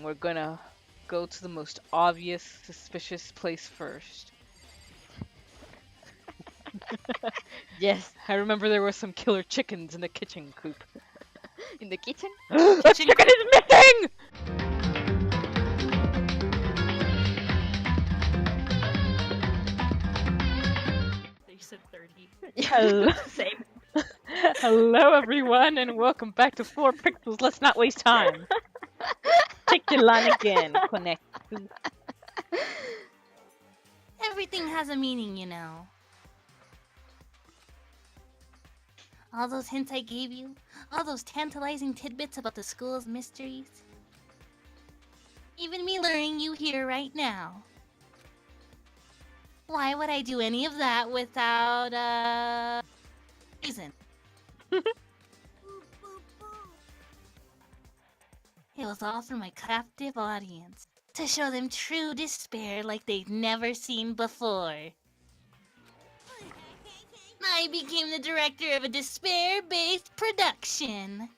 We're gonna go to the most obvious, suspicious place first. Yes, I remember there were some killer chickens in the kitchen coop. in the kitchen. The Kitchen chicken coop. is missing! They said 30. Hello. Same. Hello, everyone, and welcome back to 4pixels. Let's not waste time. Take the line again. Connect. Everything has a meaning, you know. All those hints I gave you, all those tantalizing tidbits about the school's mysteries. Even me luring you here right now. Why would I do any of that without reason? It was all for my captive audience, to show them true despair like they've never seen before. I became the director of a despair-based production.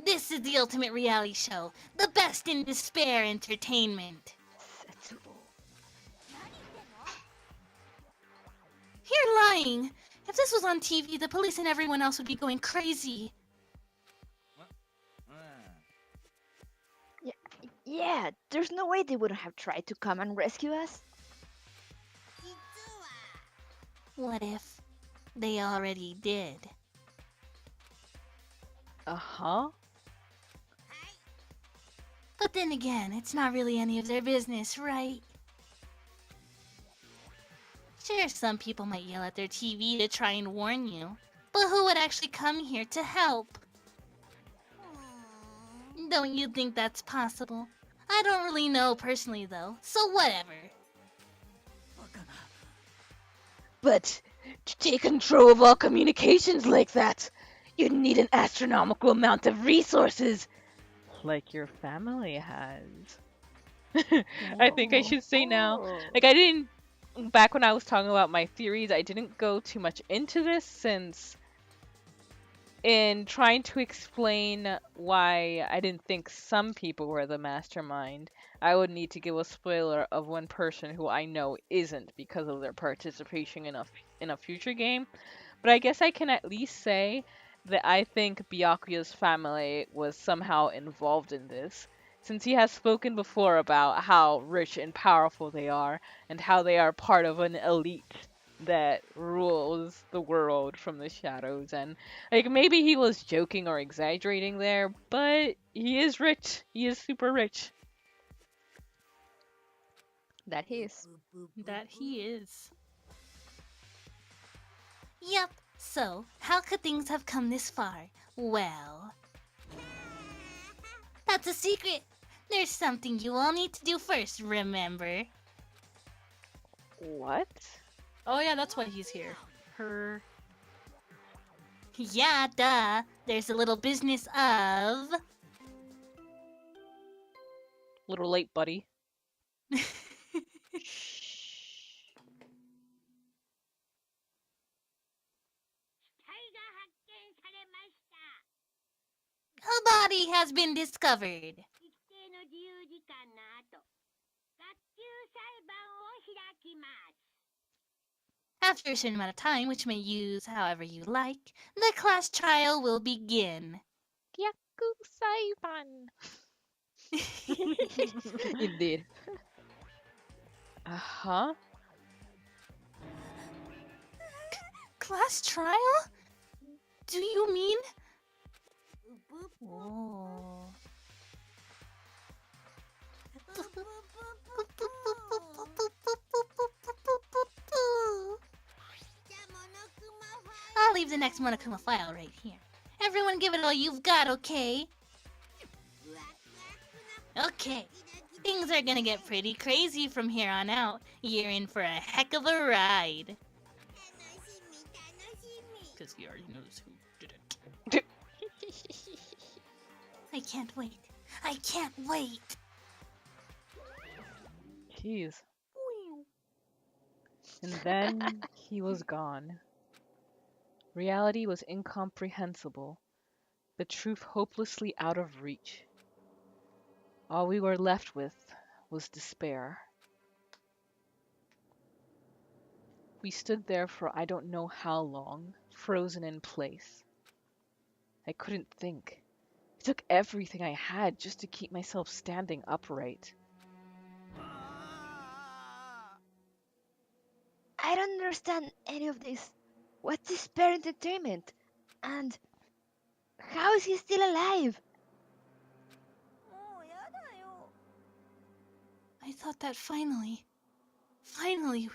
This is the ultimate reality show, the best in despair entertainment. You're lying! If this was on TV, the police and everyone else would be going crazy. Yeah, there's no way they wouldn't have tried to come and rescue us. What if they already did? Uh-huh. But then again, it's not really any of their business, right? Sure, some people might yell at their TV to try and warn you, but who would actually come here to help? Don't you think that's possible? I don't really know personally though, so whatever. But to take control of all communications like that, you'd need an astronomical amount of resources. Like your family has. I think I should say now. Like, I didn't. Back when I was talking about my theories, I didn't go too much into this since in trying to explain why I didn't think some people were the mastermind, I would need to give a spoiler of one person who I know isn't because of their participation in a future game. But I guess I can at least say that I think Byakuya's family was somehow involved in this, since he has spoken before about how rich and powerful they are, and how they are part of an elite that rules the world from the shadows. And like maybe he was joking or exaggerating there, but he is rich. He is super rich. That he is. That he is. Yep, so how could things have come this far? Well, that's a secret. There's something you all need to do first, remember? What? Oh yeah, that's why he's here. Her. Yeah, duh. There's a little business of. Little late, buddy. A body has been discovered. After a certain amount of time, which may use however you like, the class trial will begin. Yaku Saiban. Indeed. Uh-huh. Class trial? Do you mean? Oh. I'll leave the next Monokuma file right here. Everyone give it all you've got, okay? Okay. Things are gonna get pretty crazy from here on out. You're in for a heck of a ride. Because he already knows who did it. I can't wait. I can't wait. Jeez. And then he was gone. Reality was incomprehensible. the truth hopelessly out of reach. All we were left with was despair. We stood there for I don't know how long, frozen in place. I couldn't think. It took everything I had just to keep myself standing upright. I don't understand any of this. What's this parent entertainment? And how is he still alive? I thought that finally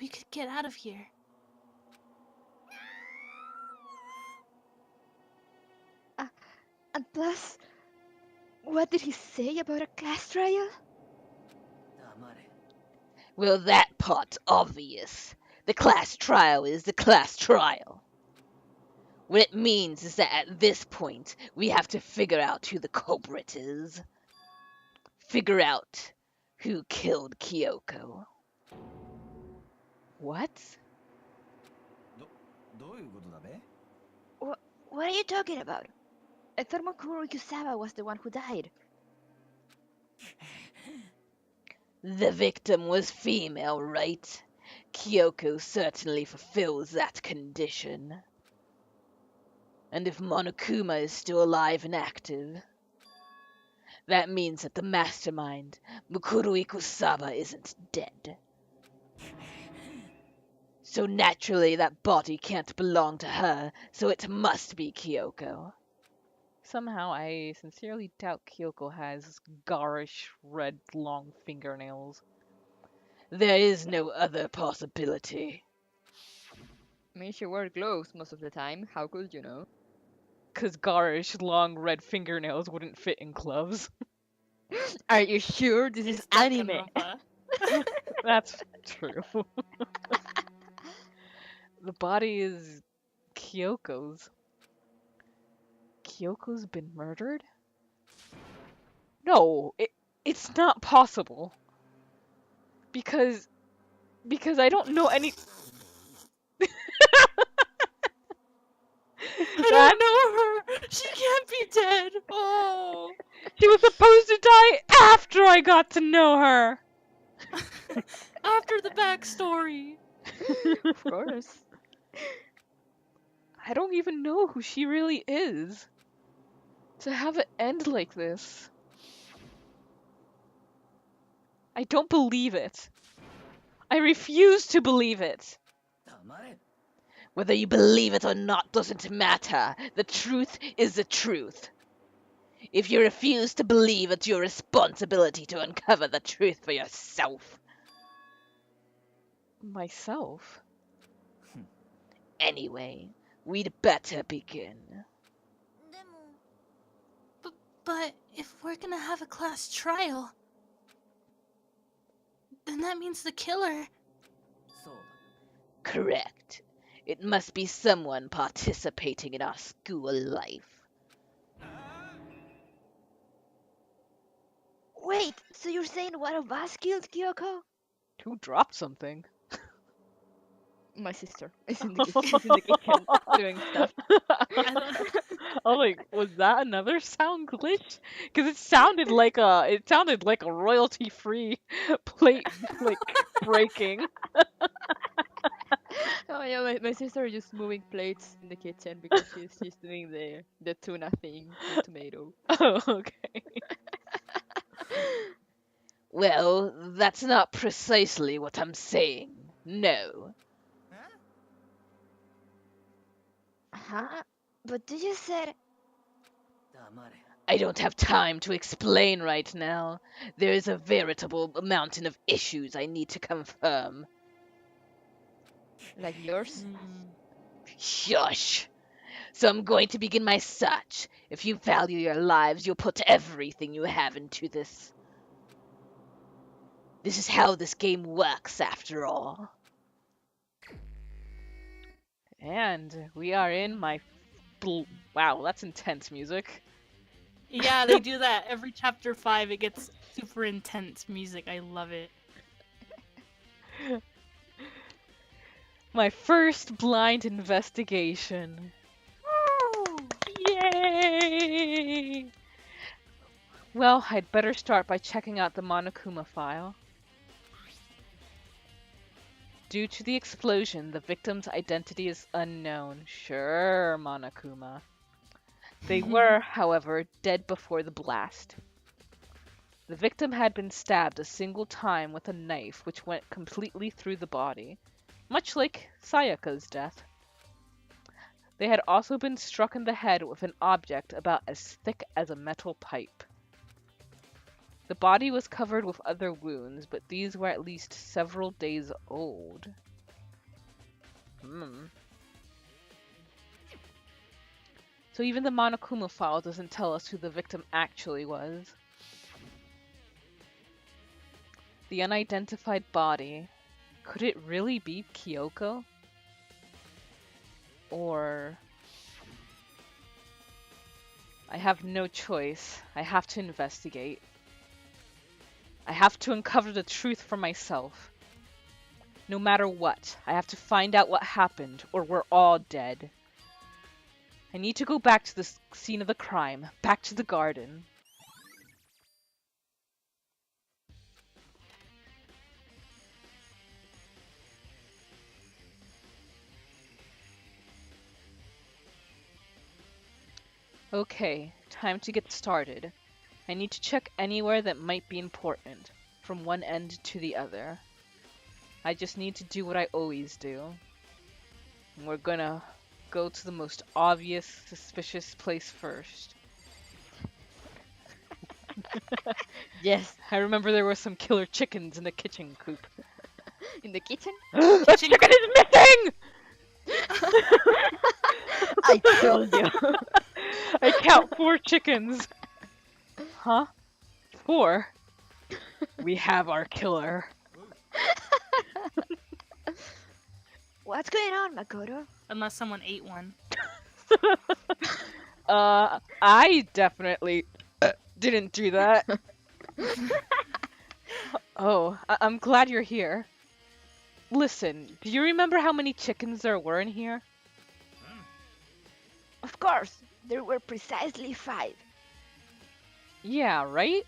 we could get out of here. And plus, what did he say about a class trial? Well, that part's obvious. The class trial is the class trial. What it means is that at this point, we have to figure out who the culprit is. Figure out who killed Kyoko. What? What are you talking about? I thought Mokuro Yusawa was the one who died. The victim was female, right? Kyoko certainly fulfills that condition. And if Monokuma is still alive and active, that means that the mastermind, Mukuro Ikusawa, isn't dead. So naturally that body can't belong to her, so it must be Kyoko. Somehow I sincerely doubt Kyoko has garish red long fingernails. There is no other possibility. I mean, she wore gloves most of the time. How could you know? 'Cause garish long red fingernails wouldn't fit in gloves. Are you sure this is anime? Danganronpa. That's true. The body is Kyoko's. Kyoko's been murdered? No, it's not possible. Because I don't know any. I don't know her. She can't be dead. Oh. She was supposed to die after I got to know her. After the backstory. Of course. I don't even know who she really is. To have it end like this. I don't believe it. I refuse to believe it. Whether you believe it or not doesn't matter. The truth is the truth. If you refuse to believe, it's your responsibility to uncover the truth for yourself. Myself? Anyway, we'd better begin. But if we're gonna have a class trial, then that means the killer. Correct. It must be someone participating in our school life. Wait, so you're saying one of us killed Kyoko? Who dropped something? My sister is in the kitchen doing stuff. I was like, was that another sound glitch? Because it sounded like a royalty-free plate like breaking. Oh yeah, my sister is just moving plates in the kitchen because she's doing the tuna thing with tomato. Oh, okay. Well, that's not precisely what I'm saying. No. Huh? But you just said... I don't have time to explain right now. There is a veritable mountain of issues I need to confirm. Like yours? Shush! So I'm going to begin my search. If you value your lives, you'll put everything you have into this. This is how this game works, after all. And we are in my... Wow, that's intense music. Yeah, they do that every chapter 5. It gets super intense music. I love it. My first blind investigation. Woo! Yay! Yay! Well, I'd better start by checking out the Monokuma file. Due to the explosion, the victim's identity is unknown. Sure, Monokuma. They were, however, dead before the blast. The victim had been stabbed a single time with a knife which went completely through the body, much like Sayaka's death. They had also been struck in the head with an object about as thick as a metal pipe. The body was covered with other wounds, but these were at least several days old. So even the Monokuma file doesn't tell us who the victim actually was. The unidentified body. Could it really be Kyoko? Or... I have no choice. I have to investigate. I have to uncover the truth for myself. No matter what, I have to find out what happened, or we're all dead. I need to go back to the scene of the crime, back to the garden. Okay, time to get started. I need to check anywhere that might be important, from one end to the other. I just need to do what I always do. And we're gonna go to the most obvious, suspicious place first. Yes. I remember there were some killer chickens in the kitchen coop. In the kitchen? The chicken is missing! I told you. I count 4 chickens. Huh? 4? We have our killer. What's going on, Makoto? Unless someone ate one. I definitely didn't do that. Oh, I'm glad you're here. Listen, do you remember how many chickens there were in here? Of course, there were precisely 5. Yeah, right?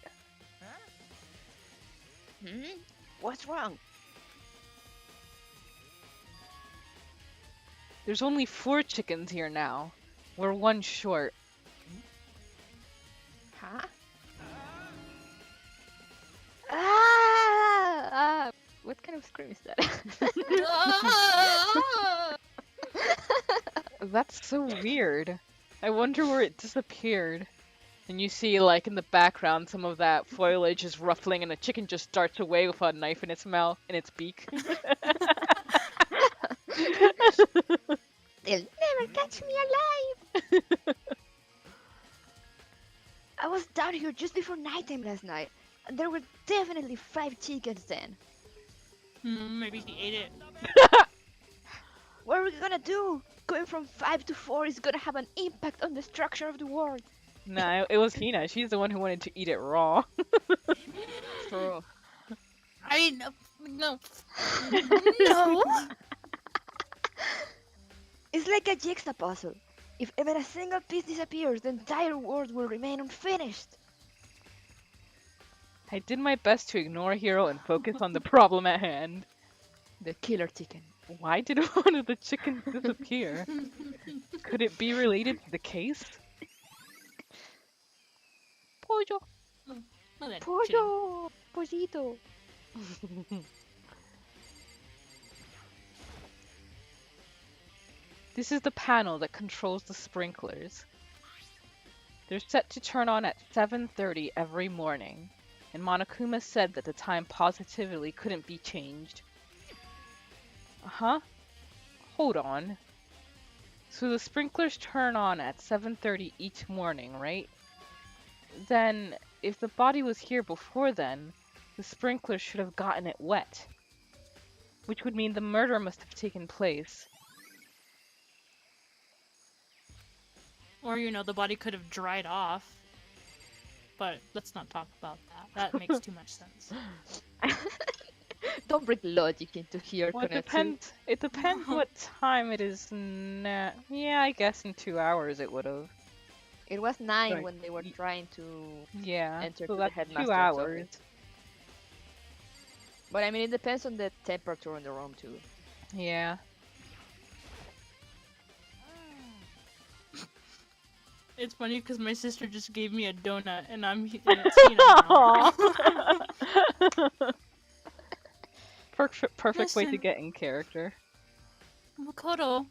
What's wrong? There's only 4 chickens here now. We're 1 short. Huh? Ah! What kind of scream is that? That's so weird. I wonder where it disappeared. And you see, like, in the background, some of that foliage is ruffling and a chicken just darts away with a knife in its mouth, in its beak. They'll never catch me alive! I was down here just before nighttime last night, and there were definitely 5 chickens then. Maybe he ate it. What are we gonna do? Going from 5 to 4 is gonna have an impact on the structure of the world. Nah, it was Hina. She's the one who wanted to eat it raw. True. I mean, no. No. It's like a jigsaw puzzle. If even a single piece disappears, the entire world will remain unfinished. I did my best to ignore Hiro and focus on the problem at hand. The killer chicken. Why did one of the chickens disappear? Could it be related to the case? Pollo. Well, then, Pollo! Pollito! This is the panel that controls the sprinklers. They're set to turn on at 7:30 every morning, and Monokuma said that the time positively couldn't be changed. Huh? Hold on. So the sprinklers turn on at 7:30 each morning, right? Then, if the body was here before then, the sprinklers should have gotten it wet. Which would mean the murder must have taken place. Or, the body could have dried off. But let's not talk about that. That makes too much sense. Don't bring logic into here, Well, Konetsu. it depends what time it is now. Yeah, I guess in 2 hours it would have. It was 9 Like, when they were trying to yeah, enter so to the that's 2 headmaster's hours. office. But I mean, it depends on the temperature in the room too. Yeah. It's funny because my sister just gave me a donut and and it's Hina now. Perfect way to Listen, get in character. Makoto.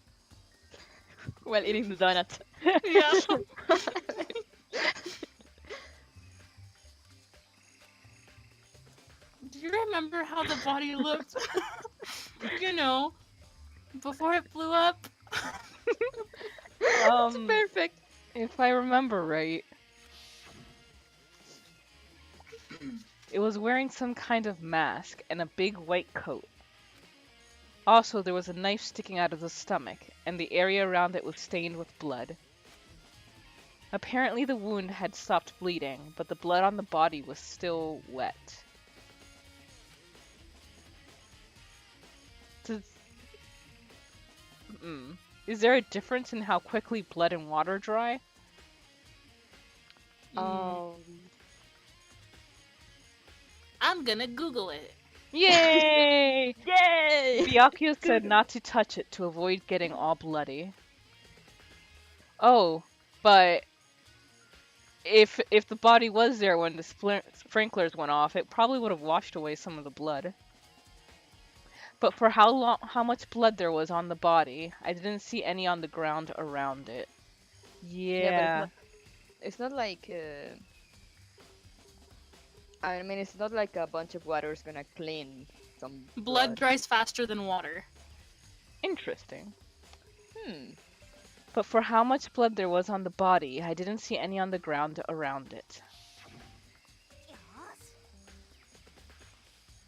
While eating the donut. Yeah. Do you remember how the body looked? You know, before it blew up? It's Um, perfect. if I remember right, it was wearing some kind of mask and a big white coat. Also, there was a knife sticking out of the stomach, and the area around it was stained with blood. Apparently, the wound had stopped bleeding, but the blood on the body was still wet. Does... Is there a difference in how quickly blood and water dry? Oh, I'm gonna Google it. Yay! yay! Byakuya said not to touch it to avoid getting all bloody. Oh, but if the body was there when the sprinklers went off, it probably would have washed away some of the blood. But for how much blood there was on the body, I didn't see any on the ground around it. Yeah, but Yeah. it's not like I mean, it's not like a bunch of water is gonna clean some Blood blood. dries faster than water. Interesting. Hmm. But for how much blood there was on the body, I didn't see any on the ground around it.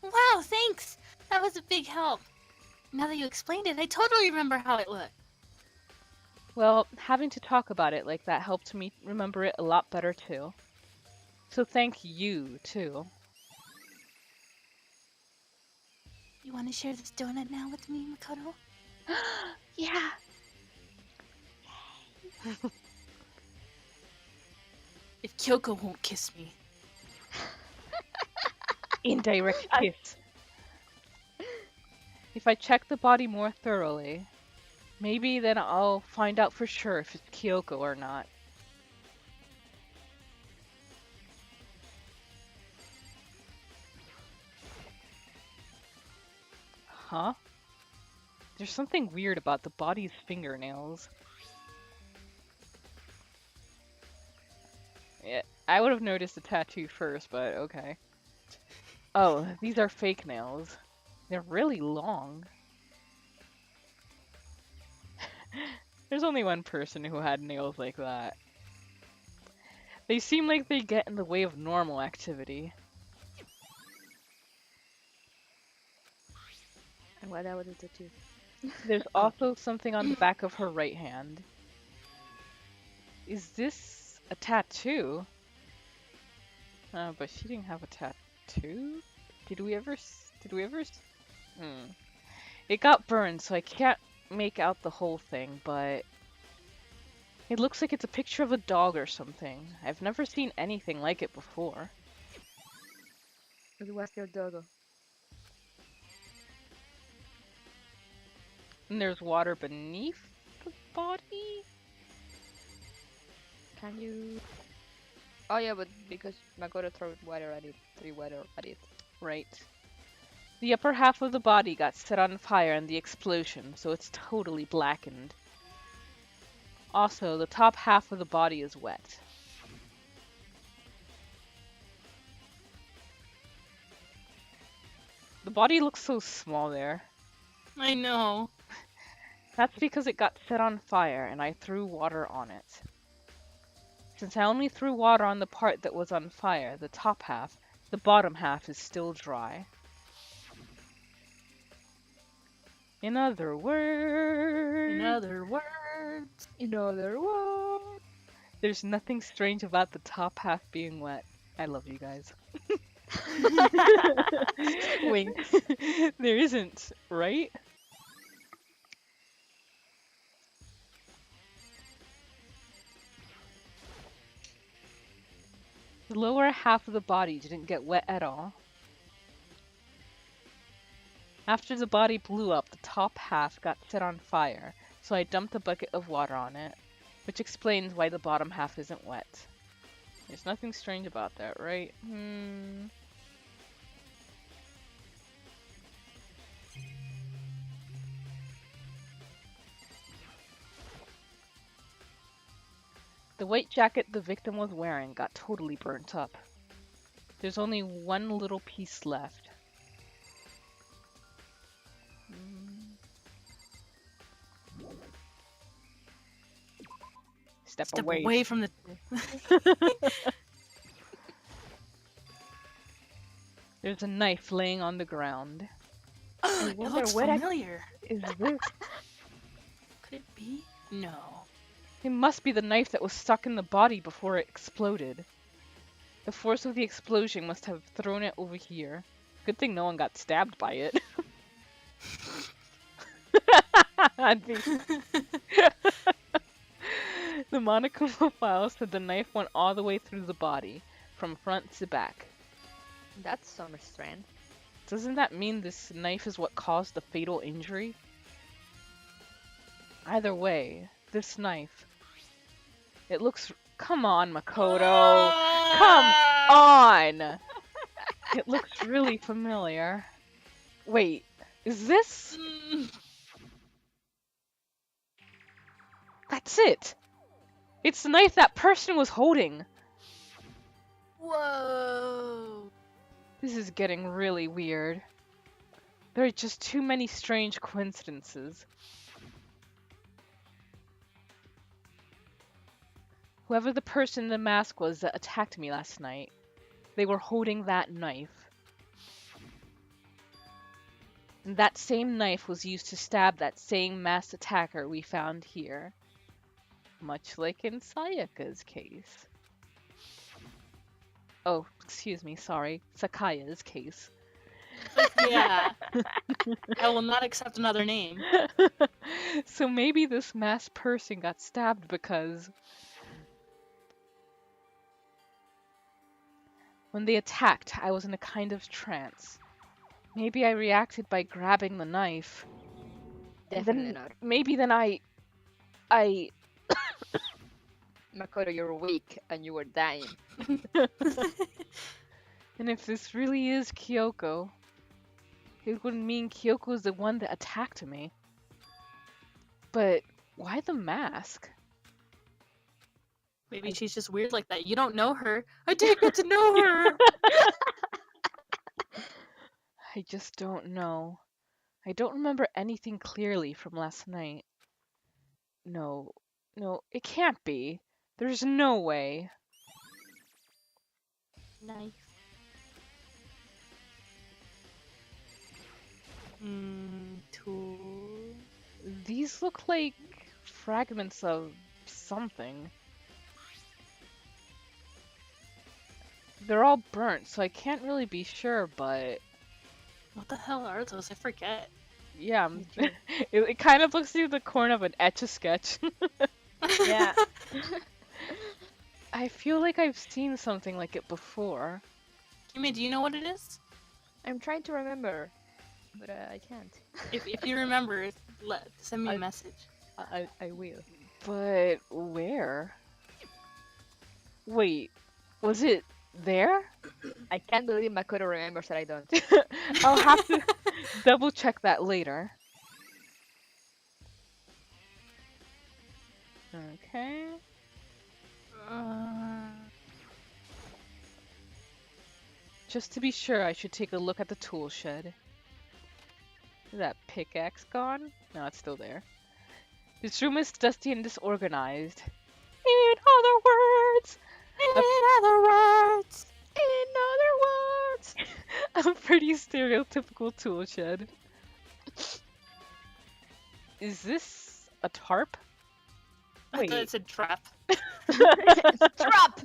Wow, thanks! That was a big help. Now that you explained it, I totally remember how it looked. Well, having to talk about it like that helped me remember it a lot better too. So thank you, too. You want to share this donut now with me, Makoto? Yeah. If Kyoko won't kiss me. Indirect kiss. If I check the body more thoroughly, maybe then I'll find out for sure if it's Kyoko or not. Huh? There's something weird about the body's fingernails. Yeah, I would have noticed the tattoo first, but okay. Oh, these are fake nails. They're really long. There's only one person who had nails like that. They seem like they get in the way of normal activity. And what about the tattoo? There's also something on the back of her right hand. Is this a tattoo? But she didn't have a tattoo? Did we ever? It got burned, so I can't make out the whole thing, but it looks like it's a picture of a dog or something. I've never seen anything like it before. It was your doggo. And there's water beneath the body? Can you? Oh yeah, but because Makoto threw water at it, Right. The upper half of the body got set on fire in the explosion, so it's totally blackened. Also, the top half of the body is wet. The body looks so small there. I know. That's because it got set on fire and I threw water on it. Since I only threw water on the part that was on fire, the top half, the bottom half is still dry. In other words... In other words. There's nothing strange about the top half being wet. I love you guys. Wink. There isn't, right? The lower half of the body didn't get wet at all. After the body blew up, the top half got set on fire, so I dumped a bucket of water on it, which explains why the bottom half isn't wet. There's nothing strange about that, right? The white jacket the victim was wearing got totally burnt up. There's only one little piece left. Step away from the. There's a knife laying on the ground. It looks familiar. Is this? Could it be? No. It must be the knife that was stuck in the body before it exploded. The force of the explosion must have thrown it over here. Good thing no one got stabbed by it. The monochrome file said the knife went all the way through the body, from front to back. That's some restraint. Doesn't that mean this knife is what caused the fatal injury? Either way, this knife... It looks... Come on, Makoto! Come on! It looks really familiar. Wait, is this... That's it! It's the knife that person was holding! Whoa! This is getting really weird. There are just too many strange coincidences. Whoever the person in the mask was that attacked me last night, they were holding that knife. And that same knife was used to stab that same masked attacker we found here. Much like in Sayaka's case. Oh, excuse me, sorry. Sakaya's case. Yeah. I will not accept another name. So maybe this masked person got stabbed because... When they attacked, I was in a kind of trance. Maybe I reacted by grabbing the knife. Definitely not. Maybe then I... Makoto, you're weak and you were dying. And if this really is Kyoko, it would mean Kyoko is the one that attacked me. But why the mask? Maybe she's just weird like that. You don't know her. I didn't get to know her! I just don't know. I don't remember anything clearly from last night. No, it can't be. There's no way. Nice. Tool. These look like fragments of something. They're all burnt, so I can't really be sure, but... What the hell are those? I forget. Yeah, it kind of looks like the corner of an Etch-a-Sketch. Yeah. I feel like I've seen something like it before. Kimi, do you know what it is? I'm trying to remember, but I can't. If you remember, send me a message. I will. But where? Wait, was it there? I can't believe Makoto remembers that I don't. I'll have to double check that later. Okay. Just to be sure, I should take a look at the tool shed. Is that pickaxe gone? No, it's still there. This room is dusty and disorganized. In other words, a pretty stereotypical tool shed. Is this a tarp? I thought it said trap. Trap!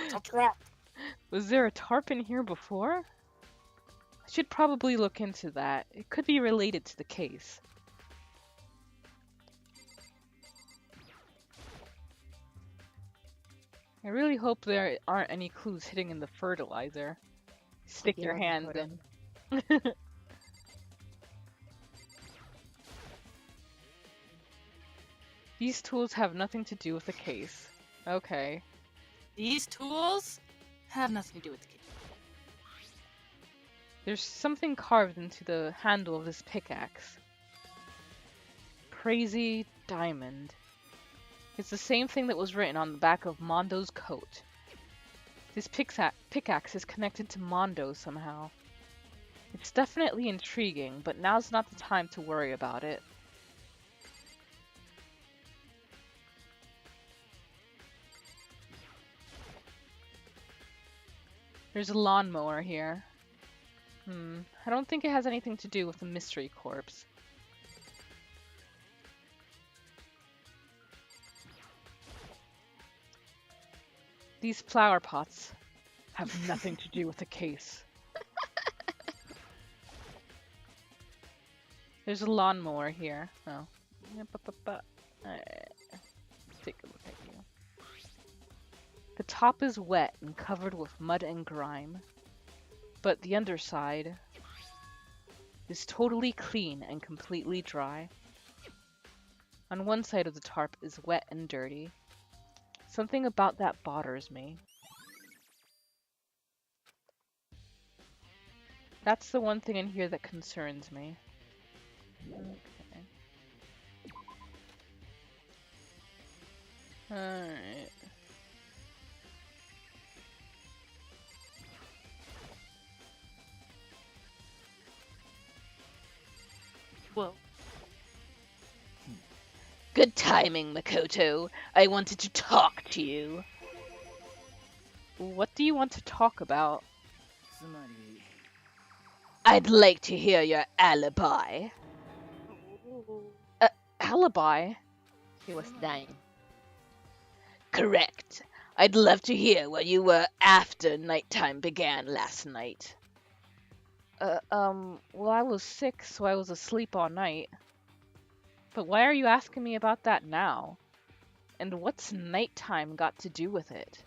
It's a trap. Was there a tarp in here before? I should probably look into that. It could be related to the case. I really hope there aren't any clues hidden in the fertilizer. Stick your hands in. These tools have nothing to do with the case. Okay. These tools have nothing to do with the case. There's something carved into the handle of this pickaxe. Crazy diamond. It's the same thing that was written on the back of Mondo's coat. This pickaxe is connected to Mondo somehow. It's definitely intriguing, but now's not the time to worry about it. There's a lawnmower here. I don't think it has anything to do with the mystery corpse. These flower pots have nothing to do with the case. There's a lawnmower here. Oh. Alright. Take a look at you. The top is wet and covered with mud and grime, but the underside is totally clean and completely dry. On one side of the tarp is wet and dirty. Something about that bothers me. That's the one thing in here that concerns me. Okay. Alright. Whoa. Good timing, Makoto. I wanted to talk to you. What do you want to talk about? I'd like to hear your alibi. Alibi? He was dying. Correct. I'd love to hear where you were after nighttime began last night. Well, I was sick, so I was asleep all night. But why are you asking me about that now? And what's nighttime got to do with it?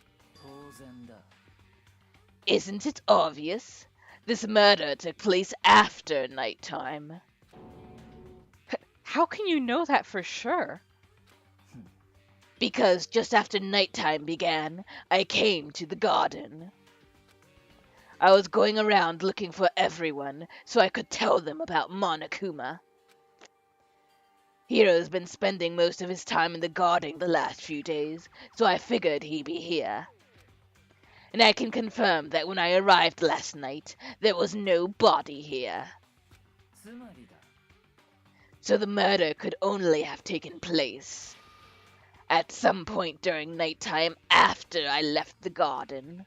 Isn't it obvious? This murder took place after nighttime. How can you know that for sure? Because just after nighttime began, I came to the garden. I was going around looking for everyone so I could tell them about Monokuma. Hiro's been spending most of his time in the garden the last few days, so I figured he'd be here. And I can confirm that when I arrived last night, there was no body here. So the murder could only have taken place at some point during nighttime after I left the garden.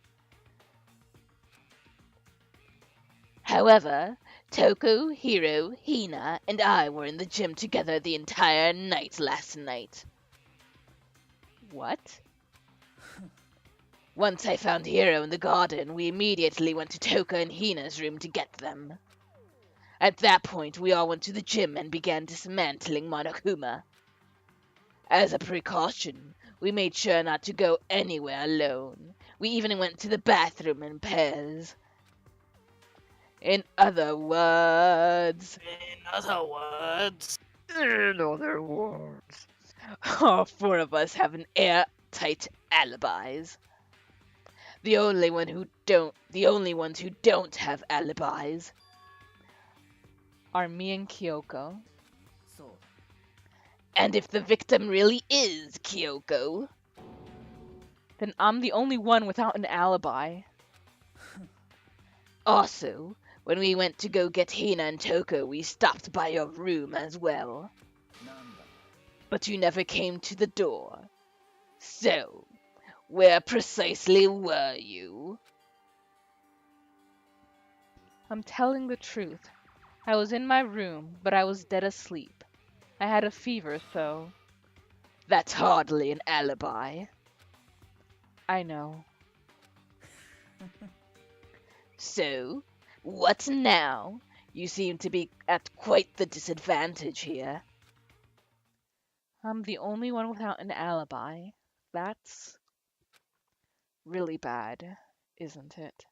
However, Toko, Hiro, Hina, and I were in the gym together the entire night last night. What? Once I found Hiro in the garden, we immediately went to Toko and Hina's room to get them. At that point, we all went to the gym and began dismantling Monokuma. As a precaution, we made sure not to go anywhere alone. We even went to the bathroom in pairs. In other words, all four of us have an airtight alibis. The only ones who don't have alibis are me and Kyoko. And if the victim really is Kyoko, then I'm the only one without an alibi. Also, when we went to go get Hina and Toko, we stopped by your room as well. But you never came to the door. So, where precisely were you? I'm telling the truth. I was in my room, but I was dead asleep. I had a fever, so... That's hardly an alibi. I know. So, what now? You seem to be at quite the disadvantage here. I'm the only one without an alibi. That's really bad, isn't it?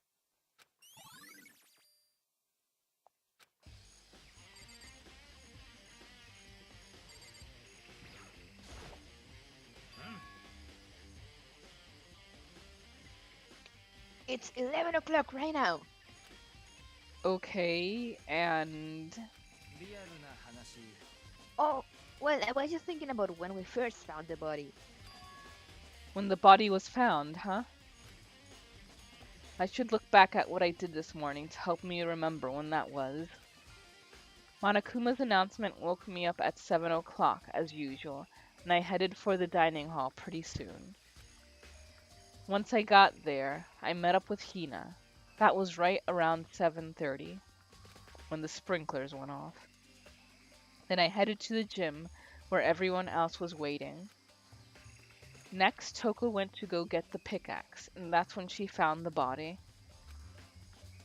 It's 11 o'clock right now. Okay, and Oh, well, I was just thinking about when we first found the body. when the body was found, huh? I should look back at what I did this morning to help me remember when that was. Monokuma's announcement woke me up at 7 o'clock, as usual, and I headed for the dining hall pretty soon. Once I got there, I met up with Hina. That was right around 7:30, when the sprinklers went off. Then I headed to the gym, where everyone else was waiting. Next, Toko went to go get the pickaxe, and that's when she found the body.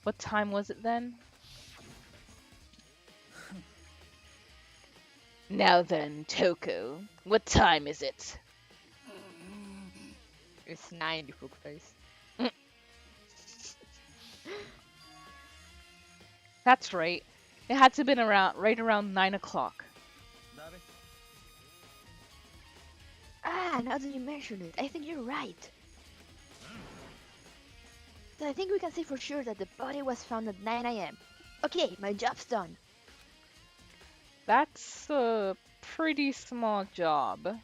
What time was it then? Now then, Toko, what time is it? It's 9, you fuckface. That's right. It had to have been right around 9 o'clock. Ah, now that you mention it, I think you're right. So I think we can say for sure that the body was found at 9 a.m. Okay, my job's done. That's a pretty small job.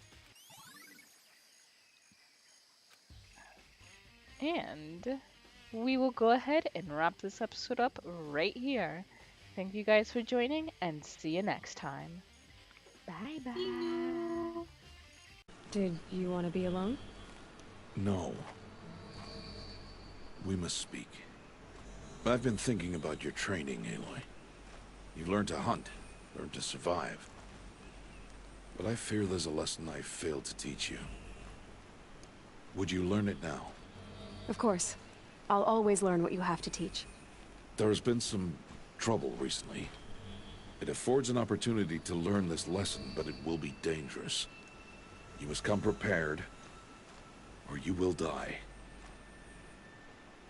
And we will go ahead and wrap this episode up right here. Thank you guys for joining, and see you next time. Bye bye. Did you want to be alone? No. We must speak. I've been thinking about your training, Aloy. You've learned to hunt, learned to survive. But I fear there's a lesson I failed to teach you. Would you learn it now? Of course. I'll always learn what you have to teach. There has been some trouble recently. It affords an opportunity to learn this lesson, but it will be dangerous. You must come prepared, or you will die.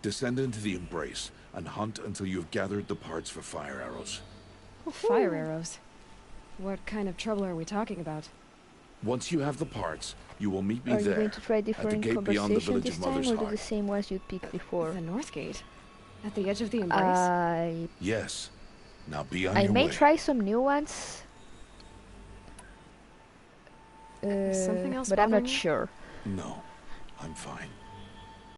Descend into the embrace and hunt until you have gathered the parts for fire arrows. Fire arrows? What kind of trouble are we talking about? Once you have the parts, you will meet me Are you there, going to try at the different gate beyond the conversations village this of time, Mother's or do the Heart. same ones you picked before? The North Gate? At the edge of the embrace? Yes. Now be on I your may way. try some new ones. Something else But I'm not bothering you? sure. No, I'm fine.